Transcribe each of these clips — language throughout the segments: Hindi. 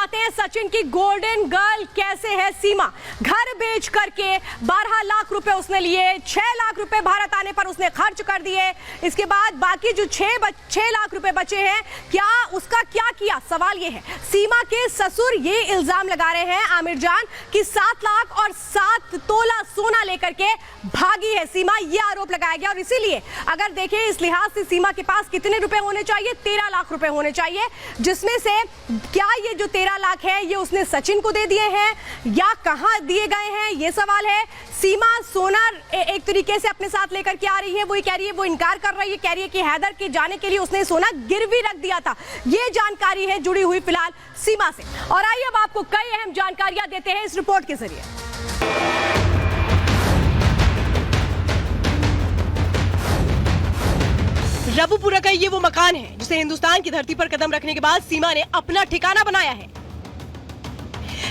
बताते हैं सचिन की गोल्डन गर्ल कैसे है सीमा। घर बेच करके 12 लाख रुपए उसने लिए, 6 लाख रुपए भारत आने पर उसने खर्च कर दिए। इसके बाद बाकी जो 6 लाख रुपए बचे हैं, क्या उसका क्या किया? सवाल ये है। सीमा के ससुर ये इल्जाम लगा रहे हैं आमिर जान कि 7 लाख और 7 तोला सोना लेकर के भागी है सीमा, ये आरोप लगाया गया। और इसीलिए अगर देखें इस लिहाज से सीमा के पास कितने रुपए होने चाहिए? 13 लाख रुपए होने चाहिए, जिसमें से क्या ये जो 13 लाख है ये उसने सचिन को दे दिए हैं या कहां दिए गए हैं, ये सवाल है। सीमा सोना एक तरीके से अपने साथ लेकर के आ रही है, वो कह रही है, वो इनकार कर रही है, कह रही है कि हैदर के जाने के लिए उसने सोना गिरवी रख दिया था। ये जानकारी है जुड़ी हुई फिलहाल सीमा से। और आइए अब आपको कई अहम जानकारियां देते हैं इस रिपोर्ट के जरिए। रबुपुरा का ये वो मकान है जिसे हिंदुस्तान की धरती पर कदम रखने के बाद सीमा ने अपना ठिकाना बनाया है।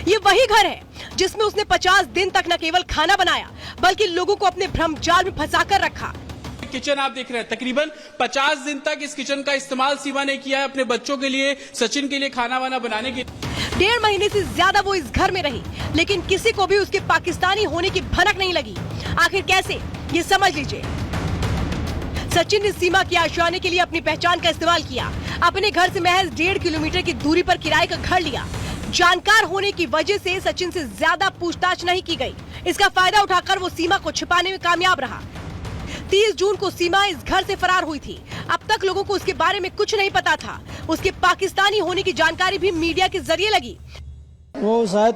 ये वही घर है जिसमें उसने 50 दिन तक न केवल खाना बनाया बल्कि लोगों को अपने भ्रमजाल में फंसाकर रखा। किचन आप देख रहे हैं, तकरीबन 50 दिन तक इस किचन का इस्तेमाल सीमा ने किया है अपने बच्चों के लिए, सचिन के लिए खाना वाना बनाने के लिए। 1.5 महीने से ज्यादा वो इस घर में रही, लेकिन किसी को भी उसके पाकिस्तानी होने की भनक नहीं लगी। आखिर कैसे, ये समझ लीजिए। सचिन ने सीमा की आशियाने के लिए अपनी पहचान का इस्तेमाल किया। अपने घर से महज 1.5 किलोमीटर की दूरी पर किराए का घर लिया। जानकार होने की वजह से सचिन से ज्यादा पूछताछ नहीं की गई। इसका फायदा उठाकर वो सीमा को छिपाने में कामयाब रहा। 30 जून को सीमा इस घर से फरार हुई थी। अब तक लोगों को उसके बारे में कुछ नहीं पता था। उसके पाकिस्तानी होने की जानकारी भी मीडिया के जरिए लगी। वो शायद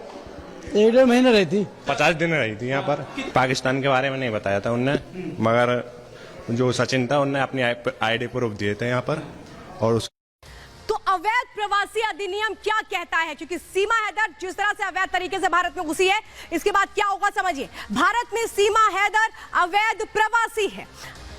1.5 महीने रही थी, 50 दिन रही थी यहाँ पर। पाकिस्तान के बारे में नहीं बताया था उनने, मगर जो सचिन था उनने अपनी आईडी प्रूफ दिए थे यहाँ पर। और तो अवैध प्रवासी अधिनियम क्या कहता है? क्योंकि सीमा हैदर जिस तरह से अवैध तरीके से भारत में घुसी है, इसके बाद क्या होगा समझिए। भारत में सीमा हैदर अवैध प्रवासी है।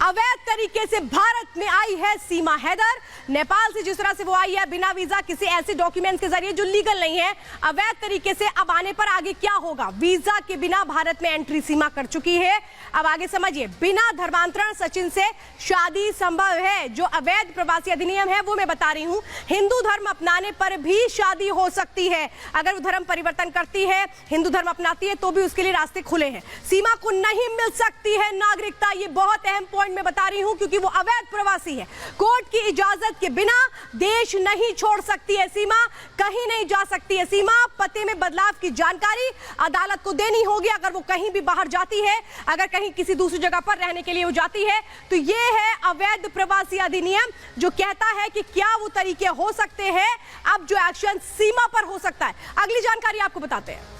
अवैध तरीके से भारत में आई है सीमा हैदर। नेपाल से जिस तरह से वो आई है बिना वीजा, किसी ऐसे डॉक्यूमेंट्स के जरिए जो लीगल नहीं है, अवैध तरीके से। अब आने पर आगे क्या होगा? वीजा के बिना भारत में एंट्री सीमा कर चुकी है। अब आगे समझिए। बिना धर्मांतरण सचिन से शादी संभव है। जो अवैध प्रवासी अधिनियम है वो मैं बता रही हूं, हिंदू धर्म अपनाने पर भी शादी हो सकती है। अगर वो धर्म परिवर्तन करती है, हिंदू धर्म अपनाती है, तो भी उसके लिए रास्ते खुले हैं। सीमा को नहीं मिल सकती है नागरिकता। ये बहुत अहम पॉइंट मैं बता रही हूं, क्योंकि वो अवैध प्रवासी है। कोर्ट की इजाजत के बिना देश नहीं छोड़ सकती है सीमा, कहीं नहीं जा सकती है सीमा। पते में बदलाव की जानकारी अदालत को देनी होगी। अगर वो कहीं भी बाहर जाती है, अगर कहीं किसी दूसरी जगह पर रहने के लिए वो जाती है, तो ये है अवैध प्रवासी अधिनियम, जो कहता है कि क्या वो तरीके हो सकते हैं अब जो एक्शन सीमा पर हो सकता है। अगली जानकारी आपको बताते हैं।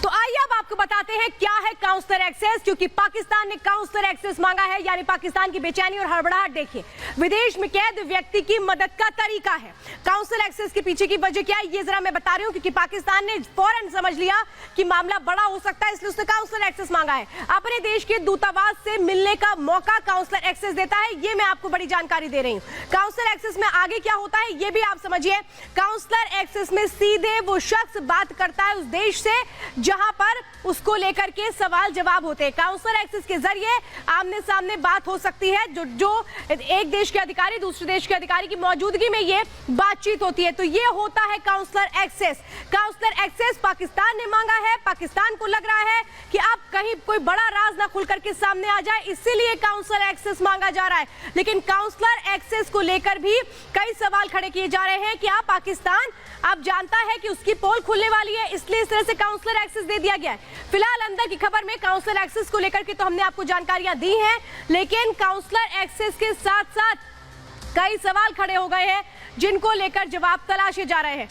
तो आइए अब आपको बताते हैं क्या है काउंसलर एक्सेस, क्योंकि पाकिस्तान ने काउंसलर एक्सेस मांगा है। यानी पाकिस्तान की बेचैनी और हड़बड़ाहट देखिए। विदेश में कैद व्यक्ति की मदद का तरीका है। काउंसलर एक्सेस के पीछे की वजह क्या है ये जरा मैं बता रही हूं, क्योंकि पाकिस्तान ने फौरन समझ लिया कि मामला बड़ा हो सकता है, इसलिए उसने काउंसलर एक्सेस मांगा है। अपने देश के दूतावास से मिलने का मौका काउंसलर एक्सेस देता है। ये मैं आपको बड़ी जानकारी दे रही हूं। काउंसलर एक्सेस में आगे क्या होता है ये भी आप समझिए। काउंसलर एक्सेस में सीधे वो शख्स बात करता है उस देश से जहां पर उसको लेकर के सवाल जवाब होते हैं। काउंसलर एक्सेस के जरिए आमने सामने बात हो सकती है। जो एक देश के अधिकारी दूसरे देश के अधिकारी की मौजूदगी में ये बातचीत होती है। तो ये होता है consular access. Consular access Pakistan ने मांगा है। पाकिस्तान को लग रहा है कि अब कहीं कोई बड़ा राज ना खुल करके सामने आ जाए, इसीलिए काउंसलर एक्सेस मांगा जा रहा है। लेकिन काउंसलर एक्सेस को लेकर भी कई सवाल खड़े किए जा रहे हैं। क्या पाकिस्तान अब जानता है कि उसकी पोल खुलने वाली है, इसलिए इस तरह से काउंसलर एक्सेस दे दिया गया है? फिलहाल अंदर की खबर में काउंसलर एक्सेस को लेकर के तो हमने आपको जानकारियां दी हैं, लेकिन काउंसलर एक्सेस के साथ साथ कई सवाल खड़े हो गए हैं जिनको लेकर जवाब तलाशे जा रहे हैं।